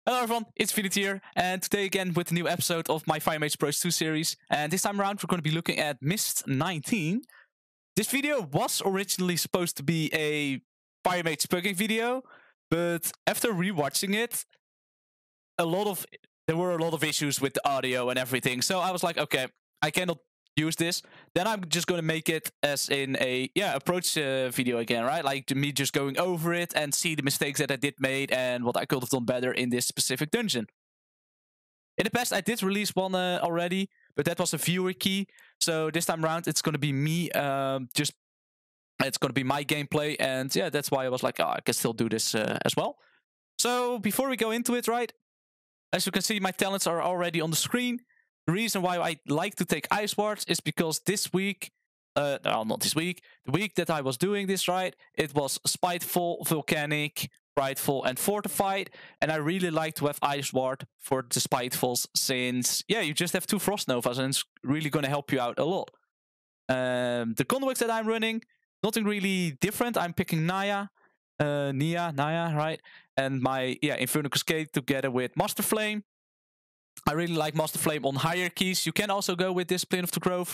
Hello everyone, it's Vinit here, and today again with a new episode of my Fire Mage Bros 2 series. And this time around we're going to be looking at Mist 19. This video was originally supposed to be a Fire Mage pugging video, but after rewatching it, there were a lot of issues with the audio and everything. So I was like, okay, I cannot use this. Then I'm just going to make it as in a approach video again, right? Like me just going over it and see the mistakes that I did made and what I could have done better in this specific dungeon. In the past I did release one already, but that was a viewer key. So this time around it's going to be me it's going to be my gameplay, and yeah, that's why I was like, oh, I can still do this as well. So before we go into it, right, as you can see, my talents are already on the screen. The reason why I like to take Ice Wards is because this week, not this week, the week that I was doing this, right, it was Spiteful, Volcanic, Prideful, and Fortified, and I really like to have Ice Ward for the Spitefuls, since, yeah, you just have 2 Frost Novas, and it's really going to help you out a lot. The conduits that I'm running, nothing really different. I'm picking Naya, right, and my Infernal Cascade together with Master Flame. I really like Master Flame on higher keys. You can also go with Discipline of the Grove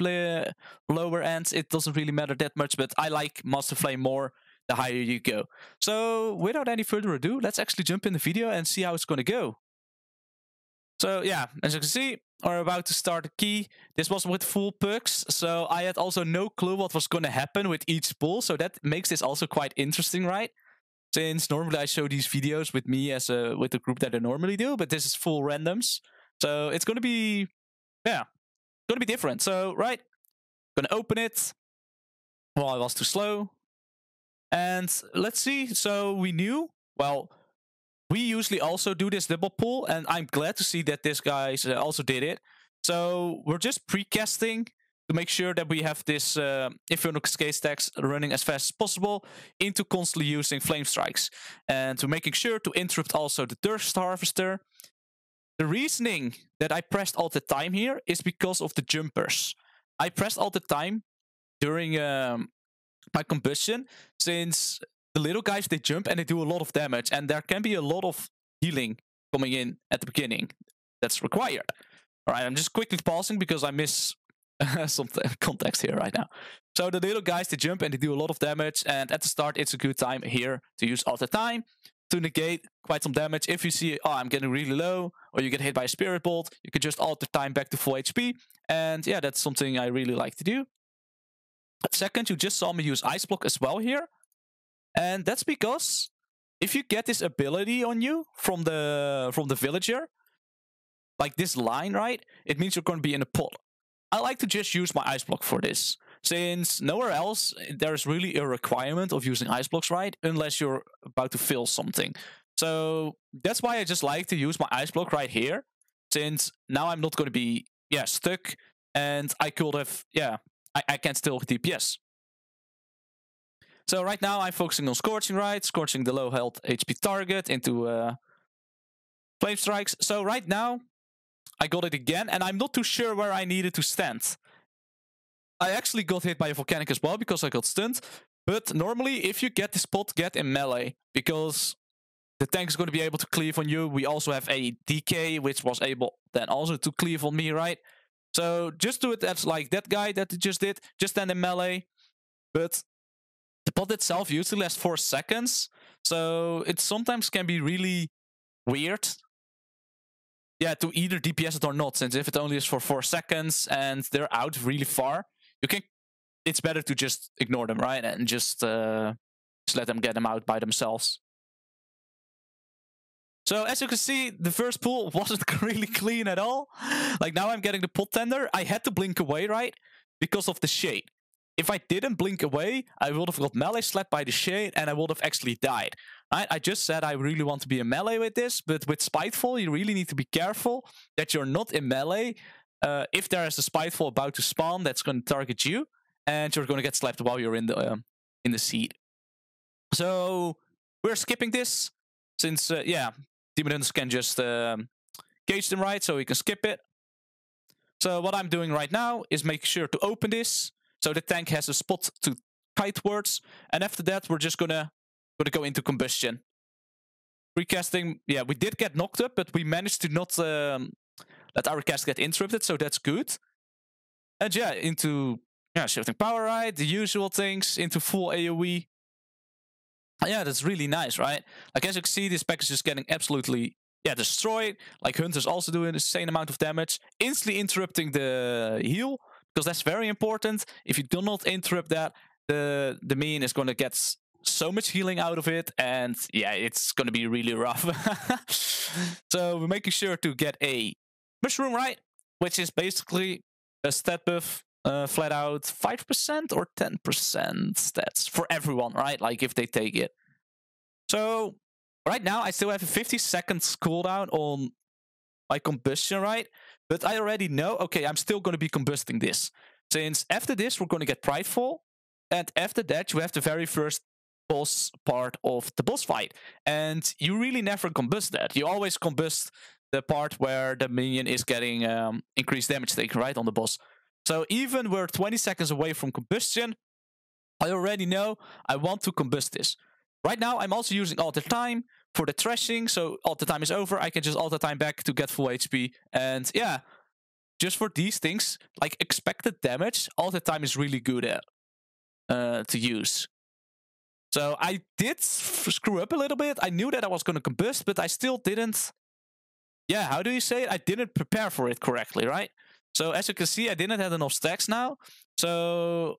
lower ends. It doesn't really matter that much, but I like Master Flame more the higher you go. So without any further ado, let's actually jump in the video and see how it's going to go. So yeah, as you can see, we're about to start a key. This was with full pucks, so I had also no clue what was going to happen with each pull. So that makes this also quite interesting, right? Since normally I show these videos with me as with the group that I normally do, but this is full randoms. So it's going to be, going to be different. So, right, going to open it. Well, I was too slow. And let's see. So we knew, well, we usually also do this double pull, and I'm glad to see that this guy also did it. So we're just precasting to make sure that we have this Infernal Cascade stacks running as fast as possible into constantly using Flame Strikes. And to making sure to interrupt also the Thirst Harvester. The reasoning that I pressed all the time here is because of the jumpers. I pressed all the time during my combustion, since the little guys, they jump and they do a lot of damage, and there can be a lot of healing coming in at the beginning that's required. All right, I'm just quickly pausing because I miss some context here right now. So the little guys, they jump and they do a lot of damage, and at the start it's a good time here to use all the time to negate quite some damage. If you see, oh, I'm getting really low, or you get hit by a Spirit Bolt, you can just alter time back to full HP. And yeah, that's something I really like to do. Second, you just saw me use Ice Block as well here. And that's because if you get this ability on you from the villager, like this line, right, it means you're going to be in a pot. I like to just use my Ice Block for this, since nowhere else there's really a requirement of using Ice Blocks, right? Unless you're about to fill something. So that's why I just like to use my Ice Block right here, since now I'm not going to be, stuck, and I could have, I can still DPS. So right now I'm focusing on Scorching, right? Scorching the low health HP target into Flame Strikes. So right now I got it again, and I'm not too sure where I needed to stand. I actually got hit by a Volcanic as well because I got stunned. But normally, if you get this pot, get in melee, because the tank is going to be able to cleave on you. We also have a DK, which was able then also to cleave on me, right? So just do it as like that guy that it just did. Just stand in melee. But the pot itself usually lasts 4 seconds. So it sometimes can be really weird, to either DPS it or not, since if it only is for 4 seconds and they're out really far, it's better to just ignore them, right? And just let them get them out by themselves. So as you can see, the first pull wasn't really clean at all. Like now I'm getting the pot tender. I had to blink away, right? Because of the shade. If I didn't blink away, I would have got melee slapped by the shade and I would have actually died. Right? I just said I really want to be in melee with this, but with Spiteful, you really need to be careful that you're not in melee. If there is a Spiteful about to spawn, that's going to target you, and you're going to get slapped while you're in the seed. So we're skipping this, since Demon Hunters can just cage them, right? So we can skip it. So what I'm doing right now is make sure to open this, so the tank has a spot to kite towards, and after that we're just gonna go into combustion. Recasting, yeah, we did get knocked up, but we managed to not let our cast get interrupted, so that's good. And yeah, into shifting power, right? The usual things, into full AoE. Yeah, that's really nice, right? Like, as you can see, this pack is just getting absolutely destroyed. Like, Hunter's also doing the same amount of damage, instantly interrupting the heal, because that's very important. If you do not interrupt that, the minion is going to get so much healing out of it, and yeah, it's going to be really rough. So we're making sure to get a mushroom, right? Which is basically a stat buff, flat out 5% or 10% stats for everyone, right? Like, if they take it. So right now I still have a 50 seconds cooldown on my combustion, right? But I already know, okay, I'm still going to be combusting this. Since after this, we're going to get Prideful. And after that, you have the very first boss part of the boss fight. And you really never combust that. You always combust the part where the minion is getting increased damage taken, right, on the boss. So even we're 20 seconds away from combustion, I already know I want to combust this. Right now, I'm also using Alter Time for the thrashing. So Alter Time is over. I can just Alter Time back to get full HP. And yeah, just for these things, like expected damage, Alter Time is really good at to use. So I did screw up a little bit. I knew that I was going to combust, but I still didn't. Yeah, how do you say it? I didn't prepare for it correctly, right? So as you can see, I didn't have enough stacks now. So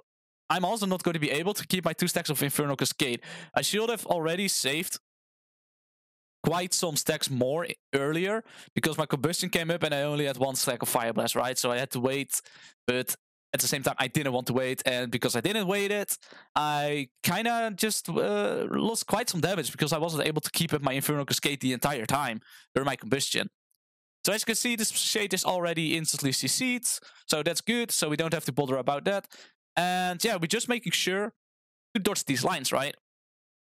I'm also not going to be able to keep my 2 stacks of Infernal Cascade. I should have already saved quite some stacks more earlier, because my combustion came up and I only had 1 stack of Fire Blast, right? So I had to wait, but at the same time, I didn't want to wait, and because I didn't wait it, I kind of just lost quite some damage, because I wasn't able to keep up my Infernal Cascade the entire time during my combustion. So as you can see, this shade is already instantly CC'd, so that's good, so we don't have to bother about that. And yeah, we're just making sure to dodge these lines, right?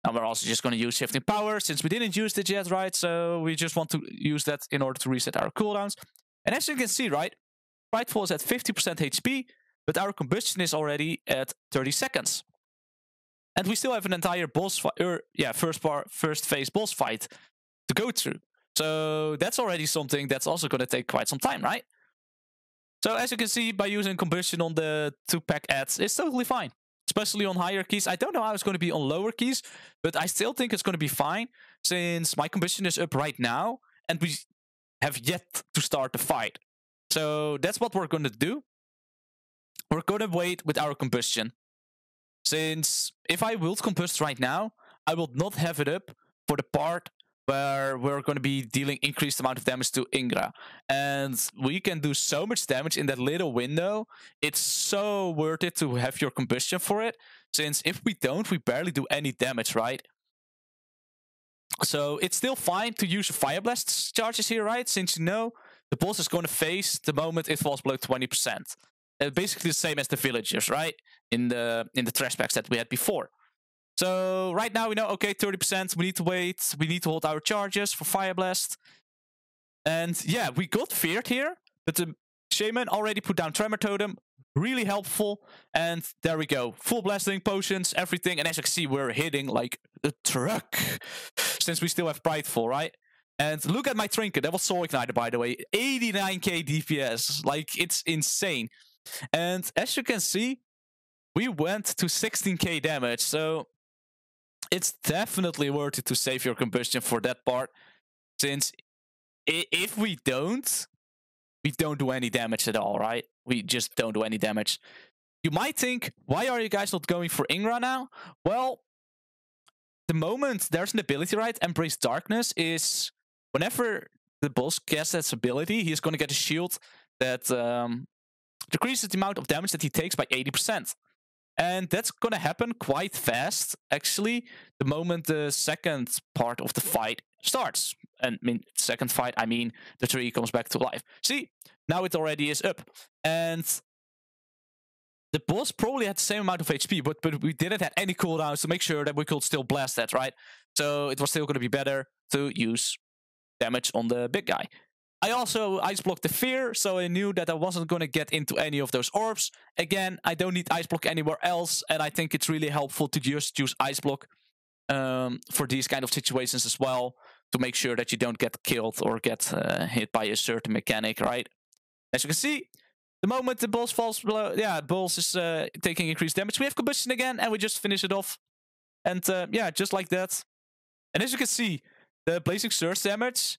And we're also just going to use Shifting Power, since we didn't use it yet, right? So we just want to use that in order to reset our cooldowns. And as you can see, right, Prideful is at 50% HP, but our combustion is already at 30 seconds. And we still have an entire boss fight, first phase boss fight to go through. So that's already something that's also going to take quite some time, right? So as you can see, by using combustion on the 2-pack ads, it's totally fine. Especially on higher keys. I don't know how it's going to be on lower keys, but I still think it's going to be fine, since my combustion is up right now, and we have yet to start the fight. So that's what we're going to do. We're going to wait with our combustion. Since if I will combust right now, I will not have it up for the part where we're going to be dealing increased amount of damage to Ingra. And we can do so much damage in that little window. It's so worth it to have your combustion for it, since if we don't, we barely do any damage, right? So it's still fine to use Fire Blast charges here, right? Since you know the boss is going to face the moment it falls below 20%. Basically the same as the villagers, right? In the trash packs that we had before. So right now we know, okay, 30%, we need to wait. We need to hold our charges for Fire Blast. And yeah, we got feared here, but the Shaman already put down Tremor Totem. Really helpful. And there we go. Full blasting, potions, everything. And as you can see, we're hitting like a truck. Since we still have Prideful, right? And look at my Trinket. That was Soul Igniter, by the way. 89k DPS. Like, it's insane. And as you can see, we went to 16k damage. So it's definitely worth it to save your combustion for that part, since if we don't do any damage at all, right? We just don't do any damage. You might think, why are you guys not going for Ingra now? Well, the moment there's an ability, right? Embrace Darkness is whenever the boss casts that ability, he's going to get a shield that decreases the amount of damage that he takes by 80%. And that's going to happen quite fast, actually, the moment the second part of the fight starts. And second fight, I mean the tree comes back to life. See, now it already is up. And the boss probably had the same amount of HP, but we didn't have any cooldowns to make sure that we could still blast that, right? So it was still going to be better to use damage on the big guy. I also Ice Blocked the Fear, so I knew that I wasn't going to get into any of those orbs. Again, I don't need Ice Block anywhere else, and I think it's really helpful to just use Ice Block for these kind of situations as well. to make sure that you don't get killed or get hit by a certain mechanic, right? As you can see, the moment the boss falls below, yeah, boss is taking increased damage. We have combustion again, and we just finish it off. And yeah, just like that. And as you can see, the blazing surge damage,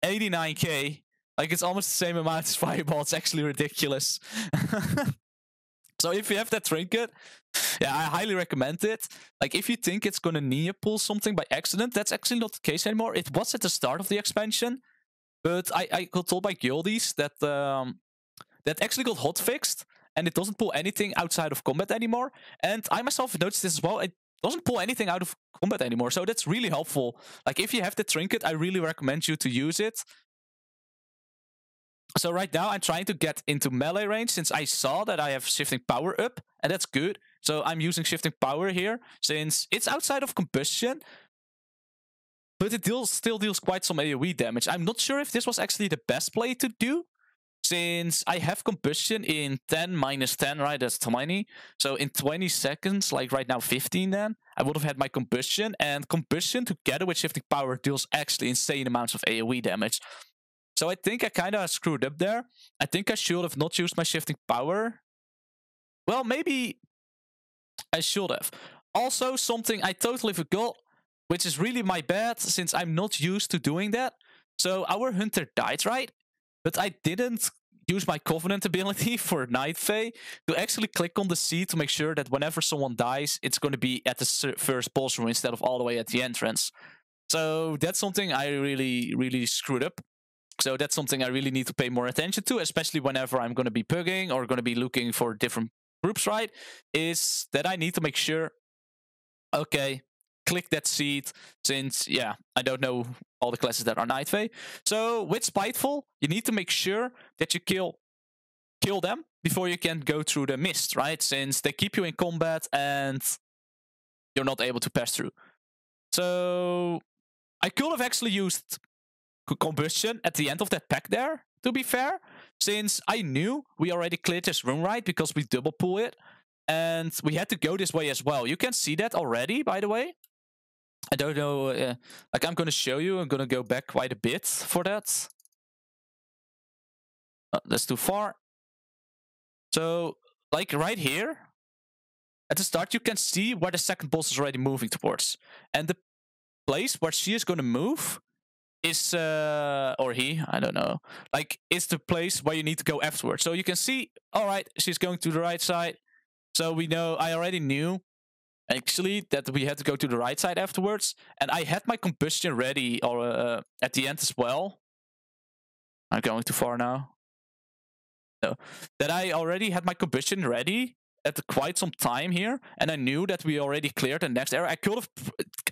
89k. Like, it's almost the same amount as Fireball. It's actually ridiculous. So if you have that trinket, yeah, I highly recommend it. Like, if you think it's gonna Nia pull something by accident, that's actually not the case anymore. It was at the start of the expansion, but I got told by guildies that that actually got hotfixed, and it doesn't pull anything outside of combat anymore. And I myself noticed this as well. It doesn't pull anything out of combat anymore, so that's really helpful. Like, if you have the trinket, I really recommend you to use it. So right now, I'm trying to get into melee range since I saw that I have shifting power up, and that's good. So I'm using shifting power here since it's outside of combustion, but it still deals quite some AoE damage. I'm not sure if this was actually the best play to do, since I have combustion in 10 minus 10, right? That's 20. So in 20 seconds, like right now 15 then, I would have had my combustion, and combustion together with shifting power deals actually insane amounts of AoE damage. So I think I kind of screwed up there. I think I should have not used my shifting power. Well, maybe I should have. Also, something I totally forgot, which is really my bad since I'm not used to doing that. So our hunter died, right? But I didn't use my Covenant ability for Night Fae to actually click on the seed to make sure that whenever someone dies, it's going to be at the first boss room instead of all the way at the entrance. So that's something I really screwed up. So that's something I really need to pay more attention to, especially whenever I'm going to be pugging or going to be looking for different groups, right? Is that I need to make sure, okay, click that seed, since, yeah, I don't know all the classes that are Night Fae. So with Spiteful, you need to make sure that you kill them before you can go through the mist, right? Since they keep you in combat and you're not able to pass through. So I could have actually used combustion at the end of that pack there, to be fair, since I knew we already cleared this room, right? Because we double pull it, and we had to go this way as well. You can see that already, by the way. I don't know, like, I'm gonna show you. I'm gonna go back quite a bit for that. That's too far. So, like, right here, at the start, you can see where the second boss is already moving towards. And the place where she is gonna move is, or he, I don't know, like, it's the place where you need to go afterwards. So you can see, all right, she's going to the right side. So we know, I already knew, actually, that we had to go to the right side afterwards. And I had my combustion ready, or at the end as well. I'm going too far now. No, that I already had my combustion ready at quite some time here. And I knew that we already cleared the next area.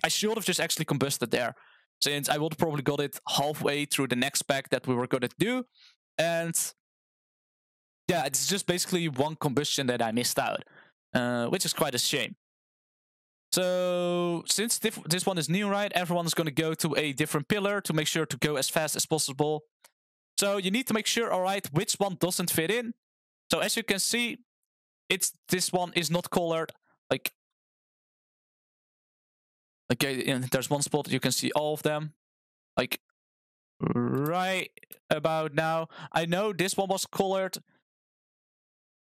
I should have just actually combusted there, since I would have probably got it halfway through the next pack that we were going to do. And yeah, it's just basically one combustion that I missed out, which is quite a shame. So since this one is new, right, everyone is going to go to a different pillar to make sure to go as fast as possible. So you need to make sure, all right, which one doesn't fit in. So as you can see, this one is not colored. Like, okay, there's one spot you can see all of them, like right about now. I know this one was colored,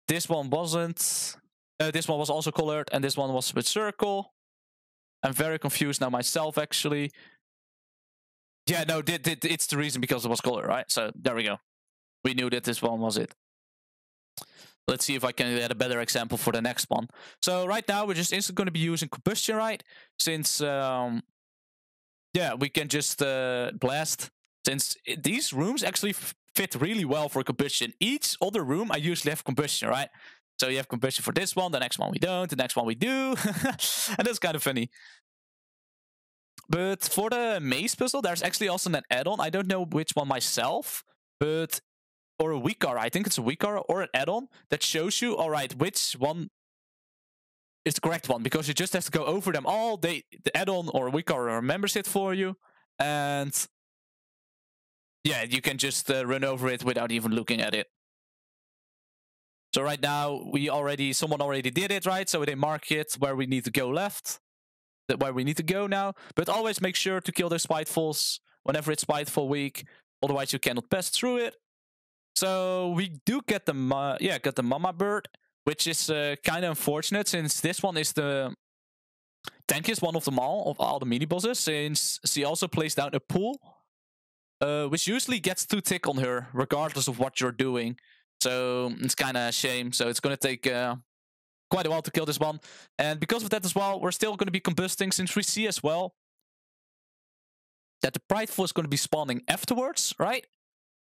this one wasn't, this one was also colored, and this one was with circle. I'm very confused now myself, actually. Yeah, no, it's the reason because it was colored, right? So there we go. We knew that this one was it. Let's see if I can get a better example for the next one. So right now, we're just instantly going to be using combustion, right? Since, yeah, we can just blast. Since these rooms actually fit really well for combustion. Each other room, I usually have combustion, right? So you have combustion for this one, the next one we don't, the next one we do. And that's kind of funny. But for the maze puzzle, there's actually also an add-on. I don't know which one myself, but... or a Weaker, I think it's a Weaker or an add-on that shows you, all right, which one is the correct one, because you just have to go over them all. The add-on or Weaker remembers it for you, and yeah, you can just run over it without even looking at it. So right now, someone already did it, right? So they mark it where we need to go left. where we need to go now. But always make sure to kill those Spitefuls whenever it's Spiteful week. Otherwise, you cannot pass through it. So we do get the Mama Bird, which is kind of unfortunate since this one is the tankiest one of them all the mini bosses. Since she also plays down a pool, which usually gets too thick on her, regardless of what you're doing. So it's kind of a shame. So it's gonna take quite a while to kill this one, and because of that as well, we're still going to be combusting since we see as well that the Prideful is going to be spawning afterwards, right?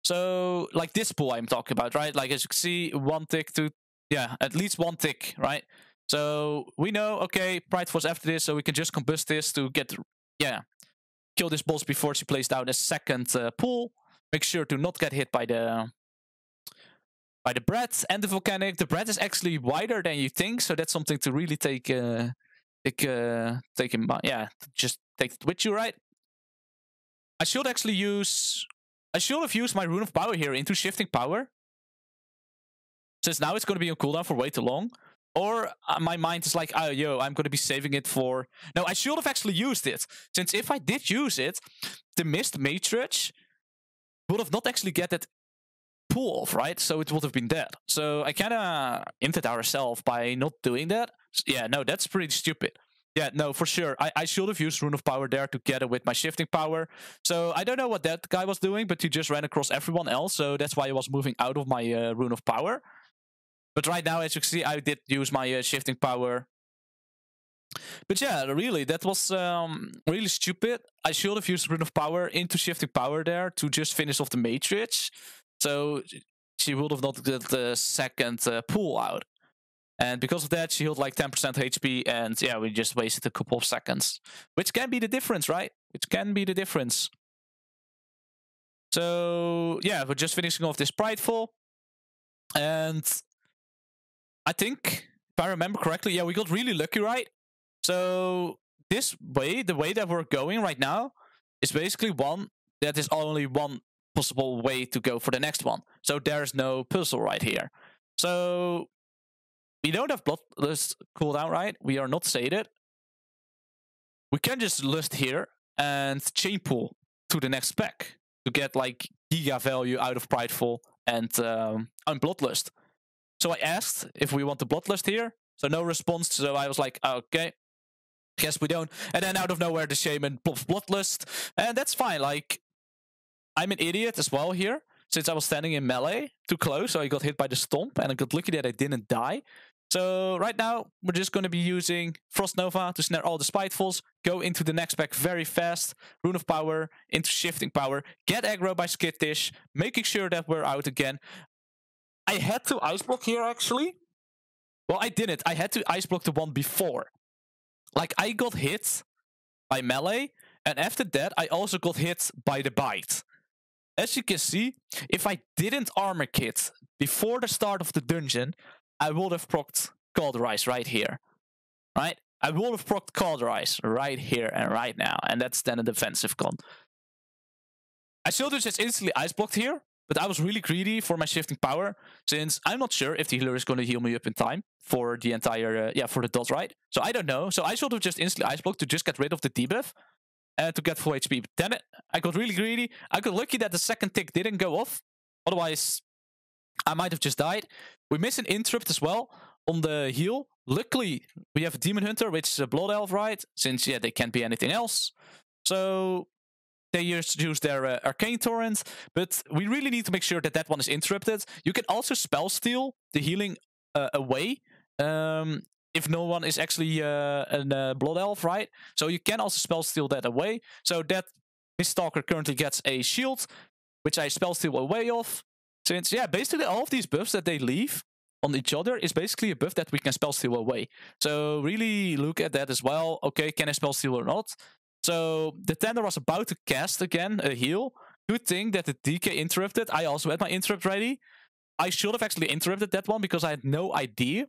So, like this pool I'm talking about, right? Like, as you can see, 1 tick to, yeah, at least 1 tick, right? So, we know, okay, Prideful's after this, so we can just combust this to get, yeah, kill this boss before she plays down a second pool. Make sure to not get hit by the bread and the volcanic. The bread is actually wider than you think, so that's something to really take in mind. Yeah, just take it with you, right? I should have used my Rune of Power here into Shifting Power, since now it's going to be on cooldown for way too long. Or my mind is like, oh, yo, I'm going to be saving it for... No, I should have actually used it, since if I did use it, the Mist Matrix would have not actually get that pool off, right? So it would have been dead. So I kind of inted ourselves by not doing that. Yeah, no, that's pretty stupid. Yeah, no, for sure. I should have used Rune of Power there together with my Shifting Power. So I don't know what that guy was doing, but he just ran across everyone else. So that's why I was moving out of my Rune of Power. But right now, as you can see, I did use my Shifting Power. But yeah, really, that was really stupid. I should have used Rune of Power into Shifting Power there to just finish off the Matrix. So she would have not got the second pull out. And because of that, she healed like 10% HP, and yeah, we just wasted a couple of seconds. Which can be the difference, right? Which can be the difference. So yeah, we're just finishing off this Prideful. And I think, if I remember correctly, yeah, we got really lucky, right? So this way, the way that we're going right now, is basically one that is only one possible way to go for the next one. So there's no puzzle right here. So we don't have Bloodlust cooldown, right? We are not sated. We can just lust here and chain pull to the next pack to get like giga value out of Prideful and Bloodlust. So I asked if we want the Bloodlust here. So no response. So I was like, okay, guess we don't. And then out of nowhere, the Shaman Bloodlust. And that's fine. Like, I'm an idiot as well here, since I was standing in melee too close, so I got hit by the stomp, and I got lucky that I didn't die. So right now, we're just going to be using Frost Nova to snare all the Spitefuls, go into the next pack very fast, Rune of Power into Shifting Power, get aggro by Skittish, making sure that we're out again. I had to Ice Block here, actually. Well, I didn't. I had to Ice Block the one before. Like, I got hit by melee, and after that, I also got hit by the bite. As you can see, if I didn't armor kit before the start of the dungeon, I would have procced Cauterize right here. Right? I would have procced Cauterize right here and right now. And that's then a defensive con. I should have just instantly Ice Blocked here, but I was really greedy for my Shifting Power, since I'm not sure if the healer is going to heal me up in time for the entire, for the dot, right? So I don't know. So I should have just instantly Ice Blocked to just get rid of the debuff. To get full HP. But damn it, I got really greedy. I got lucky that the second tick didn't go off. Otherwise, I might have just died. We miss an interrupt as well on the heal. Luckily, we have a Demon Hunter, which is a Blood Elf, right? Since, yeah, they can't be anything else. So they just use their Arcane Torrent. But we really need to make sure that that one is interrupted. You can also spell steal the healing away. If no one is actually a Blood Elf, right? So you can also spell steal that away. So that Miststalker currently gets a shield, which I spell steal away of. Since, yeah, basically all of these buffs that they leave on each other is basically a buff that we can spell steal away. So really look at that as well. Okay, can I spell steal or not? So the Tender was about to cast again a heal. Good thing that the DK interrupted. I also had my interrupt ready. I should have actually interrupted that one because I had no idea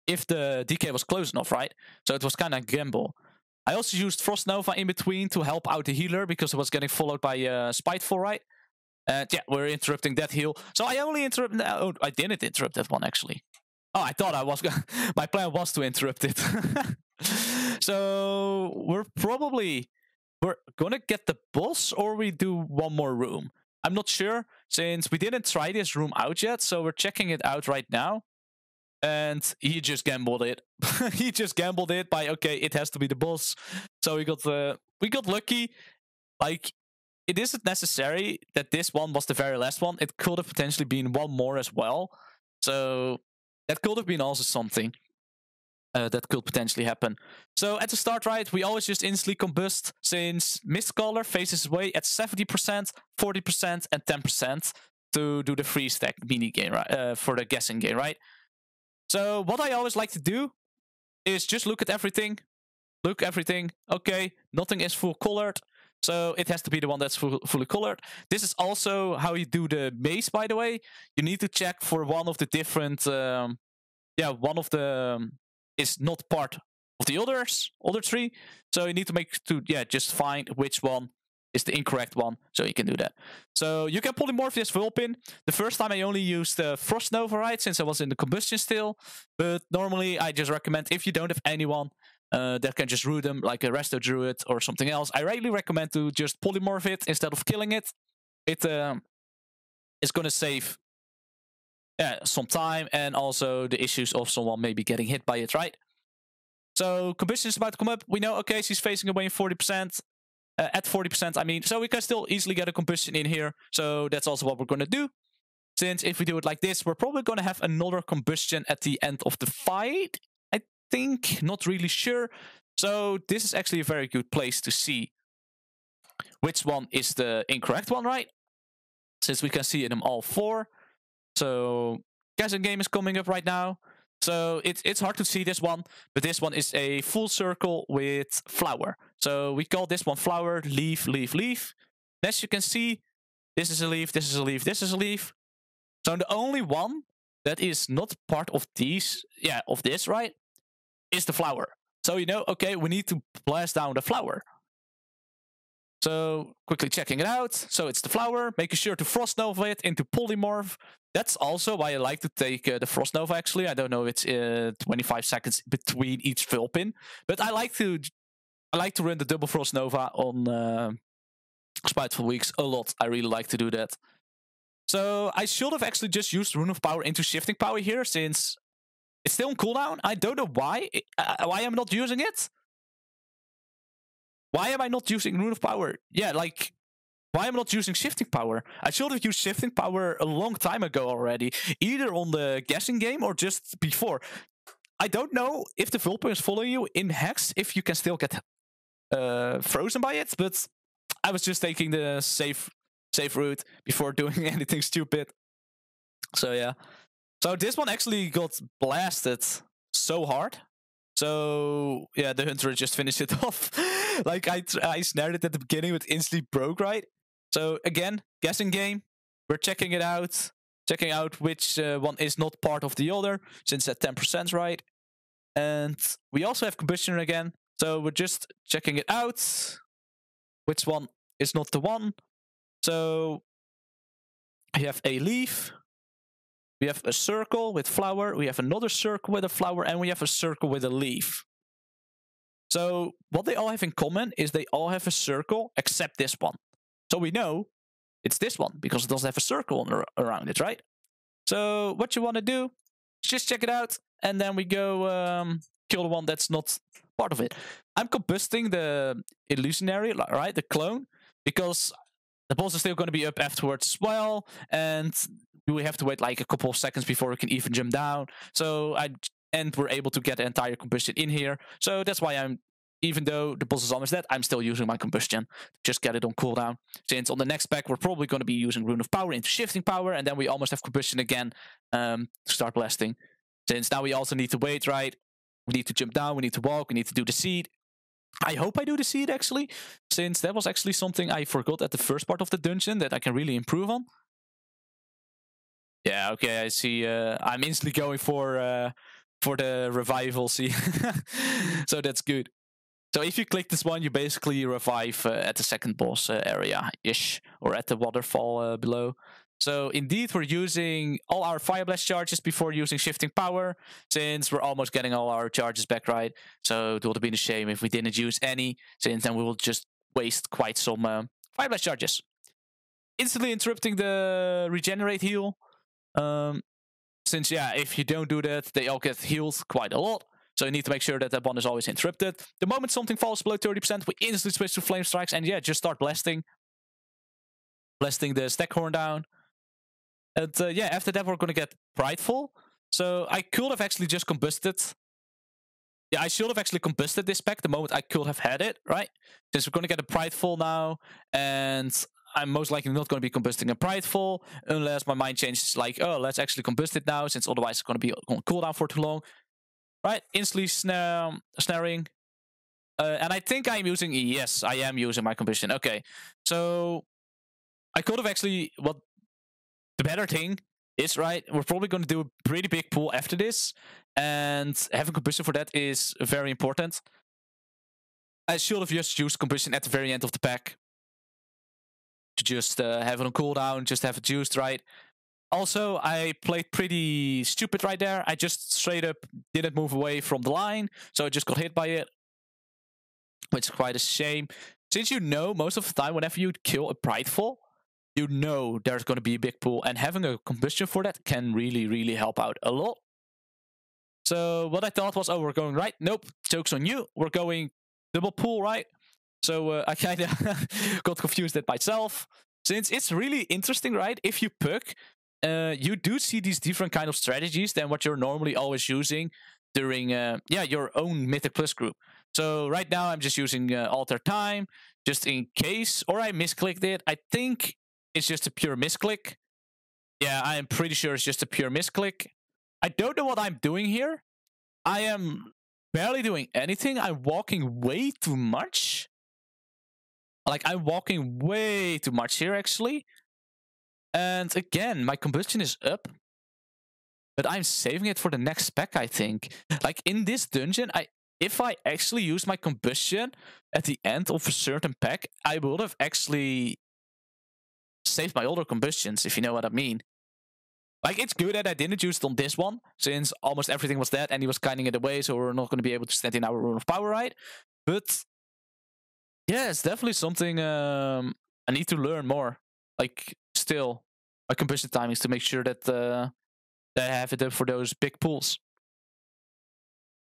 if the DK was close enough, right? So it was kind of gamble. I also used Frost Nova in between to help out the healer because it was getting followed by Spiteful, right? And yeah, we're interrupting that heal. So I only interrupted... Oh, I didn't interrupt that one, actually. Oh, I thought I was... My plan was to interrupt it. So we're gonna get the boss, or we do one more room. I'm not sure, since we didn't try this room out yet, so we're checking it out right now. And he just gambled it. He just gambled it by, okay, it has to be the boss. So we got lucky. Like, it isn't necessary that this one was the very last one. It could have potentially been one more as well. So that could have been also something that could potentially happen. So at the start, right, we always just instantly combust, since Mistcaller faces away at 70%, 40%, and 10% to do the free stack mini game, right? For the guessing game, right? So what I always like to do is just look at everything. Look everything. Okay, nothing is full colored. So it has to be the one that's fully colored. This is also how you do the maze, by the way. You need to check for one of the different... one of the... is not part of the other three. So you need to just find which one is the incorrect one, so you can do that. So you can polymorph this Vulpin. The first time I only used Frost Nova, right, since I was in the combustion still. But normally I just recommend, if you don't have anyone that can just root them, like a Resto Druid or something else, I really recommend to just polymorph it instead of killing it. It is going to save some time, and also the issues of someone maybe getting hit by it, right? So combustion is about to come up. We know, okay, she's facing away in 40%. At 40%, I mean. So we can still easily get a combustion in here. So that's also what we're going to do. Since if we do it like this, we're probably going to have another combustion at the end of the fight. I think. Not really sure. So this is actually a very good place to see which one is the incorrect one, right? Since we can see in them all four. So guessing game is coming up right now. So it's hard to see this one, but this one is a full circle with flower. So we call this one flower, leaf, leaf, leaf. As you can see, this is a leaf, this is a leaf, this is a leaf. So the only one that is not part of these, of this, right, is the flower. So you know, okay, we need to blast down the flower. So quickly checking it out. So it's the flower, making sure to Frost Nova it into polymorph. That's also why I like to take the Frost Nova, actually. I don't know, it's 25 seconds between each Vulpin. But I like to run the double Frost Nova on Spiteful Weeks a lot. I really like to do that. So I should have actually just used Rune of Power into Shifting Power here, since it's still on cooldown. I don't know why. Why I'm not using it. Why am I not using Rune of Power? Yeah, like, why am I not using Shifting Power? I should have used Shifting Power a long time ago already. Either on the guessing game or just before. I don't know if the Vulpin is following you in Hex, if you can still get frozen by it, but I was just taking the safe route before doing anything stupid. So yeah. So this one actually got blasted so hard. So yeah, the Hunter just finished it off. Like I snared it at the beginning, but instantly broke, right? So again, guessing game. We're checking it out. Checking out which one is not part of the other, since at 10%, right? And we also have combustion again. So we're just checking it out. Which one is not the one? So we have a leaf. We have a circle with flower, we have another circle with a flower, and we have a circle with a leaf. So what they all have in common is they all have a circle except this one. So we know it's this one because it doesn't have a circle around it, right? So what you want to do is just check it out, and then we go kill the one that's not part of it. I'm combusting the illusionary, right, the clone, because the boss is still going to be up afterwards as well, and we have to wait like a couple of seconds before we can even jump down. So we're able to get the entire combustion in here. So that's why even though the boss is almost dead, I'm still using my combustion to just get it on cooldown. Since on the next pack, we're probably going to be using Rune of Power into Shifting Power, and then we almost have combustion again to start blasting. Since now we also need to wait, right? We need to jump down, we need to walk, we need to do the seed. I hope I do the seed, actually, since that was actually something I forgot at the first part of the dungeon that I can really improve on. Yeah, okay, I see. I'm instantly going for the revival, see? So that's good. So if you click this one, you basically revive at the second boss area-ish, or at the waterfall below. So indeed, we're using all our Fire Blast charges before using Shifting Power, since we're almost getting all our charges back, right? So it would have been a shame if we didn't use any, since then we will just waste quite some Fire Blast charges. Instantly interrupting the regenerate heal. Since, yeah, if you don't do that, they all get healed quite a lot. So you need to make sure that that one is always interrupted. The moment something falls below 30%, we instantly switch to Flame Strikes and, yeah, just start blasting. Blasting the Staghorn down. And, yeah, after that, we're going to get Prideful. So I could have actually just combusted. Yeah, I should have actually combusted this pack the moment I could have had it, right? Since we're going to get a Prideful now, and I'm most likely not going to be combusting a Prideful unless my mind changes, like, oh, let's actually combust it now, since otherwise it's going to be on cooldown for too long. Right, instantly snaring. And I think I'm using, yes, I am using my combustion. Okay, so I could have actually, what the better thing is, right, we're probably going to do a pretty big pool after this, and having combustion for that is very important. I should have just used combustion at the very end of the pack to just have it on cooldown, just have it used, right? Also, I played pretty stupid right there. I just straight up didn't move away from the line, so I just got hit by it, which is quite a shame. Since you know, most of the time, whenever you kill a Prideful, you know there's going to be a big pool, and having a combustion for that can really, really help out a lot. So what I thought was, oh, we're going right. Nope, joke's on you. We're going double pool, right? So I kind of got confused at myself. Since it's really interesting, right? If you puck, you do see these different kind of strategies than what you're normally always using during your own Mythic Plus group. So right now I'm just using Alter Time, just in case, or I misclicked it. I think it's just a pure misclick. Yeah, I am pretty sure it's just a pure misclick. I don't know what I'm doing here. I am barely doing anything. I'm walking way too much. Like, I'm walking way too much here, actually. And again, my combustion is up. But I'm saving it for the next pack, I think. Like, in this dungeon, if I actually use my combustion at the end of a certain pack, I would have actually saved my older combustions, if you know what I mean. Like, it's good that I didn't use it on this one, since almost everything was dead and he was kiting it away, so we're not going to be able to stand in our Rune of Power, right? But yeah, it's definitely something I need to learn more. Like, still, my combustion timings to make sure that I have it up for those big pools.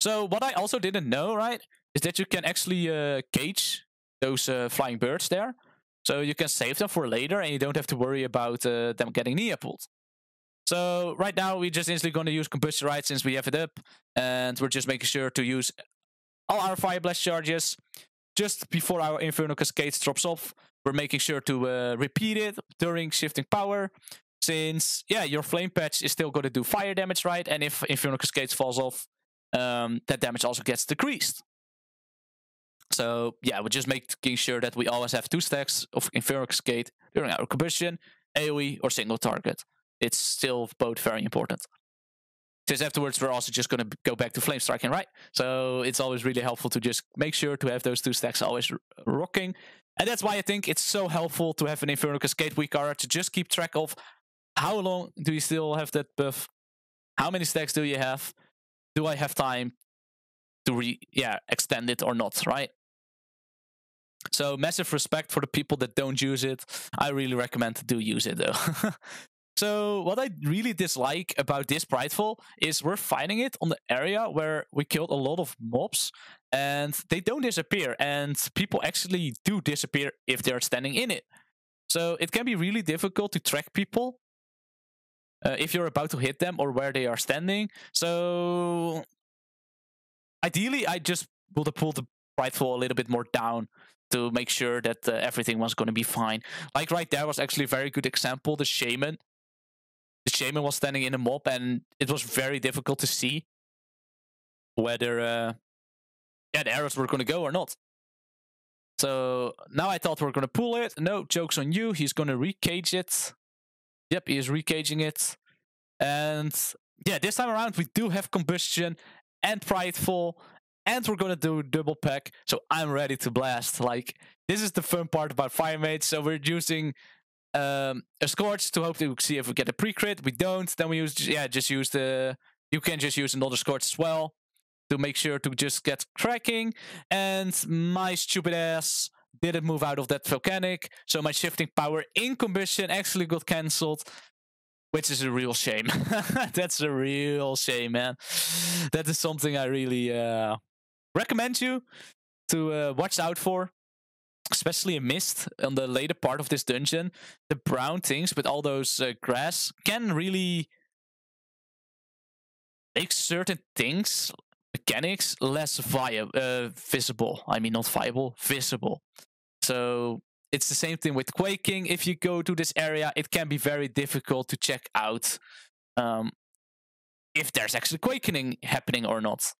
So what I also didn't know, right, is that you can actually cage those flying birds there. So you can save them for later, and you don't have to worry about them getting Nia pulled. So right now, we're just instantly going to use combustion, right, since we have it up. And we're just making sure to use all our Fire Blast charges just before our Infernal Cascades drops off. We're making sure to repeat it during Shifting Power, since, yeah, your Flame Patch is still going to do fire damage, right? And if Infernal Cascades falls off, that damage also gets decreased. So, yeah, we're just making sure that we always have 2 stacks of Infernal Cascade during our combustion, AoE, or single target. It's still both very important. Since afterwards, we're also just going to go back to Flame Striking, right? So it's always really helpful to just make sure to have those 2 stacks always rocking. And that's why I think it's so helpful to have an Infernal Cascade Weakara to just keep track of how long do you still have that buff? How many stacks do you have? Do I have time to extend it or not, right? So massive respect for the people that don't use it. I really recommend to do use it though. So what I really dislike about this Prideful is we're fighting it on the area where we killed a lot of mobs and they don't disappear, and people actually do disappear if they're standing in it. So it can be really difficult to track people if you're about to hit them or where they are standing. So ideally, I just would have pulled the Prideful a little bit more down to make sure that everything was going to be fine. Like right there was actually a very good example, the Shaman. The Shaman was standing in a mob, and it was very difficult to see whether the arrows were going to go or not. So now I thought we were going to pull it. No, joke's on you. He's going to recage it. Yep, he is recaging it. And yeah, this time around, we do have Combustion and Prideful, and we're going to do double pack. So I'm ready to blast. Like, this is the fun part about Fire Mage. So we're using a Scorch to hope to see if we get a pre-crit. We don't. Then we use, just use the... You can just use another Scorch as well to make sure to just get cracking. And my stupid ass didn't move out of that volcanic, so my shifting power in combustion actually got cancelled, which is a real shame. That's a real shame, man. That is something I really recommend you to watch out for, especially in Mist on the later part of this dungeon. The brown things with all those grass can really make certain things, mechanics, less visible. I mean, not viable, visible. So it's the same thing with quaking. If you go to this area, it can be very difficult to check out if there's actually quaking happening or not.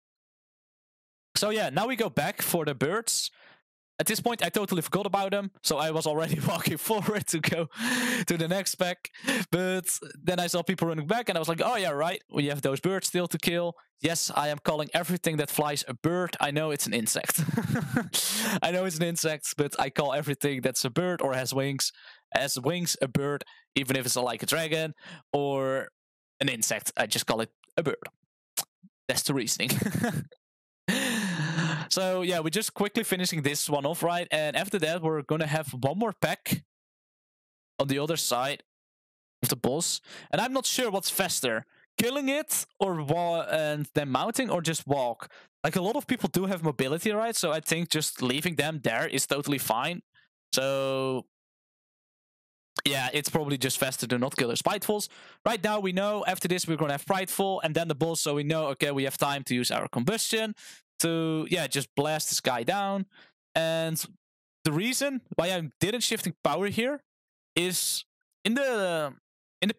So yeah, now we go back for the birds. At this point, I totally forgot about them, so I was already walking forward to go to the next pack. But then I saw people running back, and I was like, oh yeah, right, we have those birds still to kill. Yes, I am calling everything that flies a bird. I know it's an insect. I know it's an insect, but I call everything that's a bird or has wings a bird, even if it's like a dragon or an insect. I just call it a bird. That's the reasoning. So yeah, we're just quickly finishing this one off, right? And after that, we're gonna have one more pack on the other side of the boss. And I'm not sure what's faster, killing it or and then mounting, or just walk. Like, a lot of people do have mobility, right? So I think just leaving them there is totally fine. So yeah, it's probably just faster to not kill their Spitefuls. Right now, we know after this we're gonna have Prideful and then the boss, so we know, okay, we have time to use our combustion to, yeah, just blast this guy down. And the reason why I didn't shifting power here is in the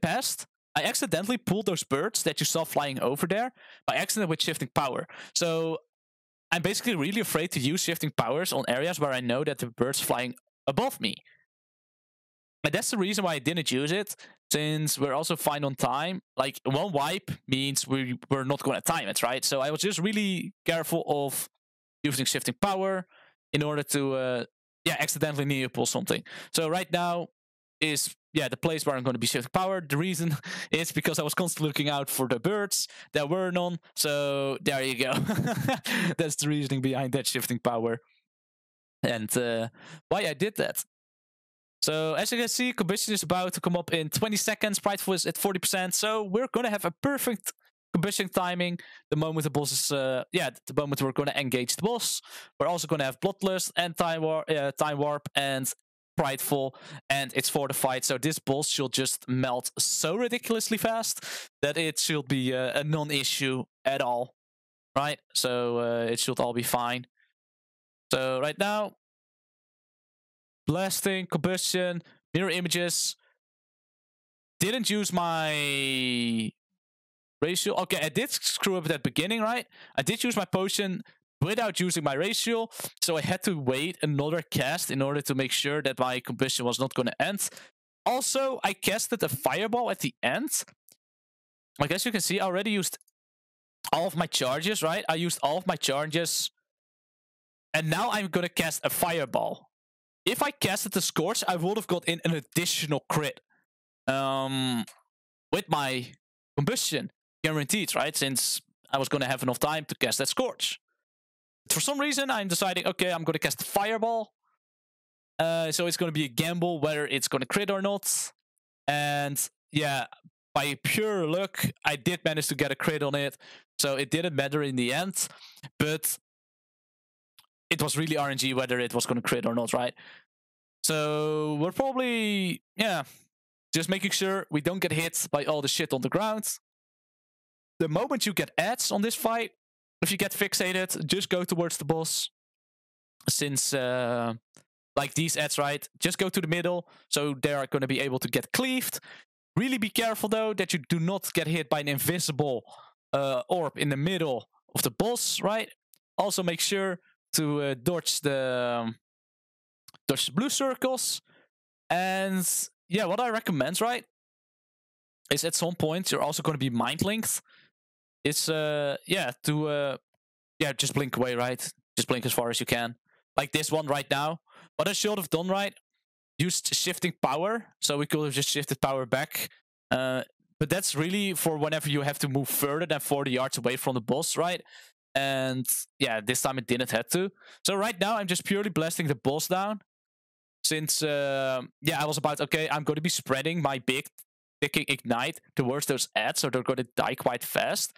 past, I accidentally pulled those birds that you saw flying over there by accident with shifting power. So I'm basically really afraid to use shifting powers on areas where I know that the bird's flying above me. And that's the reason why I didn't use it, since we're also fine on time. Like, one wipe means we're not going to time it, right? So I was just really careful of using shifting power in order to, accidentally Neo pull something. So right now is, the place where I'm going to be shifting power. The reason is because I was constantly looking out for the birds. There were none, so there you go. That's the reasoning behind that shifting power. And why I did that. So as you can see, combustion is about to come up in 20 seconds. Prideful is at 40%. So we're going to have a perfect combustion timing the moment the boss is, the moment we're going to engage the boss. We're also going to have Bloodlust and Time Warp and Prideful, and it's fortified. So this boss should just melt so ridiculously fast that it should be a non-issue at all, right? So it should all be fine. So right now, blasting, combustion, mirror images. Didn't use my ratio. Okay, I did screw up at the beginning, right? I did use my potion without using my ratio, so I had to wait another cast in order to make sure that my combustion was not going to end. Also, I casted a fireball at the end. Like, as you can see, I already used all of my charges, right? I used all of my charges, and now I'm going to cast a fireball. If I casted the Scorch, I would have got in an additional crit with my combustion, guaranteed, right? Since I was going to have enough time to cast that Scorch. For some reason, I'm deciding, okay, I'm going to cast the Fireball. So it's going to be a gamble whether it's going to crit or not. And yeah, by pure luck, I did manage to get a crit on it. So it didn't matter in the end. But it was really RNG whether it was going to crit or not, right? So we're probably, just making sure we don't get hit by all the shit on the ground. The moment you get ads on this fight, if you get fixated, just go towards the boss. Since, like these ads, right? Just go to the middle, so they are going to be able to get cleaved. Really be careful, though, that you do not get hit by an invisible orb in the middle of the boss, right? Also make sure to dodge the blue circles. And yeah, what I recommend, right, is at some point you're also going to be mind linked. It's just blink away, right? Just blink as far as you can, like this one right now. What I should have done, right, used shifting power, so we could have just shifted power back. But that's really for whenever you have to move further than 40 yards away from the boss, right? And yeah, this time it didn't have to. So right now I'm just purely blasting the boss down. Since, yeah, I was about, okay, I'm going to be spreading my big ticking ignite towards those ads, so they're going to die quite fast.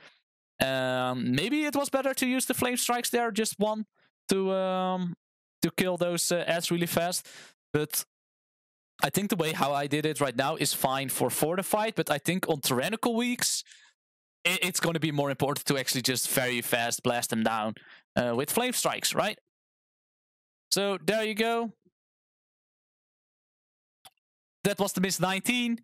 Maybe it was better to use the flame strikes there, just one, to kill those ads really fast. But I think the way how I did it right now is fine for Fortified, but I think on Tyrannical weeks, it's going to be more important to actually just very fast blast them down with flame strikes, right? So there you go. That was the Miss 19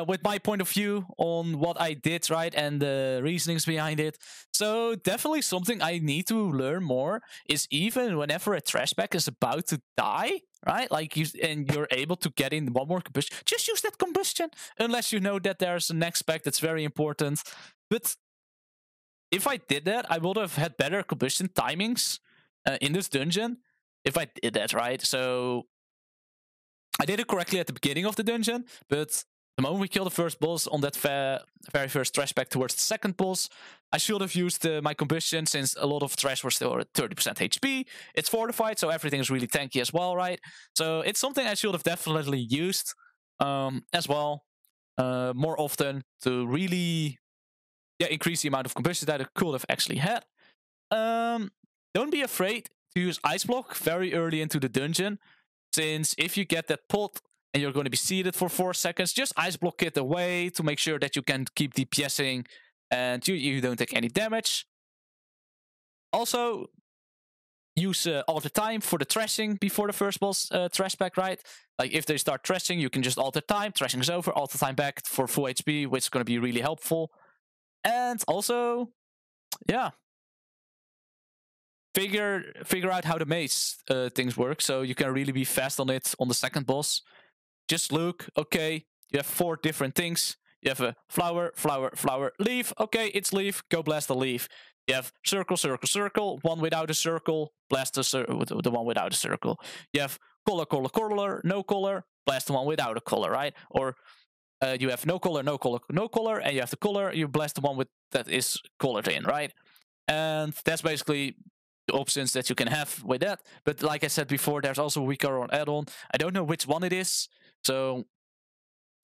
with my point of view on what I did, right, and the reasonings behind it. So definitely something I need to learn more is even whenever a trash bag is about to die, right, like you're able to get in one more combustion, just use that combustion, unless you know that there's a next bag that's very important. But if I did that, I would have had better combustion timings in this dungeon if I did that, right? So I did it correctly at the beginning of the dungeon, but the moment we killed the first boss on that very first trash bag towards the second boss, I should have used my combustion, since a lot of trash were still at 30% HP. It's fortified, so everything is really tanky as well, right? So it's something I should have definitely used as well more often to really increase the amount of combustion that it could have actually had. Don't be afraid to use Ice Block very early into the dungeon, since if you get that pot and you're going to be seated for 4 seconds, just Ice Block it away to make sure that you can keep DPSing and you don't take any damage. Also, use alter time for the trashing before the first boss trash back, right? Like if they start trashing, you can just alter time, trashing is over, alter time back for full HP, which is going to be really helpful. And also, yeah, figure out how the maze things work, so you can really be fast on it on the second boss. Just look, okay, you have 4 different things. You have a flower, flower, flower, leaf. Okay, it's leaf, go blast the leaf. You have circle, circle, circle, one without a circle, blast the one without a circle. You have color, color, color, no color, blast the one without a color, right? Or you have no color, no color, no color, and you have the color, you blast the one with that is colored in, right? And that's basically the options that you can have with that. But like I said before, there's also a weaker add-on. I don't know which one it is, so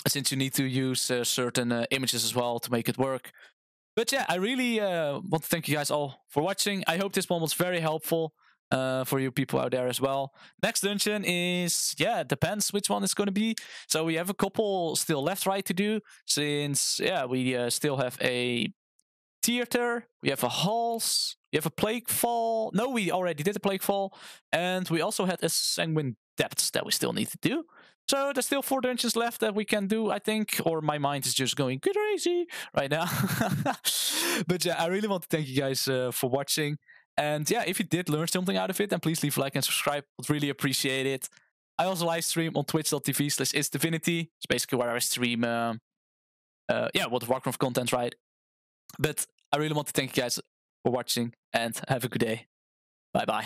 since you need to use certain images as well to make it work. But yeah, I really want to thank you guys all for watching. I hope this one was very helpful for you people out there as well. Next dungeon is, yeah, it depends which one it's going to be. So we have a couple still left, right, to do, since, yeah, we still have a theater, we have a halls, we have a plague fall. No, we already did a plague fall, and we also had a sanguine depths that we still need to do. So there's still 4 dungeons left that we can do, I think, or my mind is just going crazy right now. But yeah, I really want to thank you guys for watching. And yeah, if you did learn something out of it, then please leave a like and subscribe. I'd really appreciate it. I also live stream on twitch.tv/isdivinity. It's basically where I stream, World of Warcraft content, right? But I really want to thank you guys for watching, and have a good day. Bye-bye.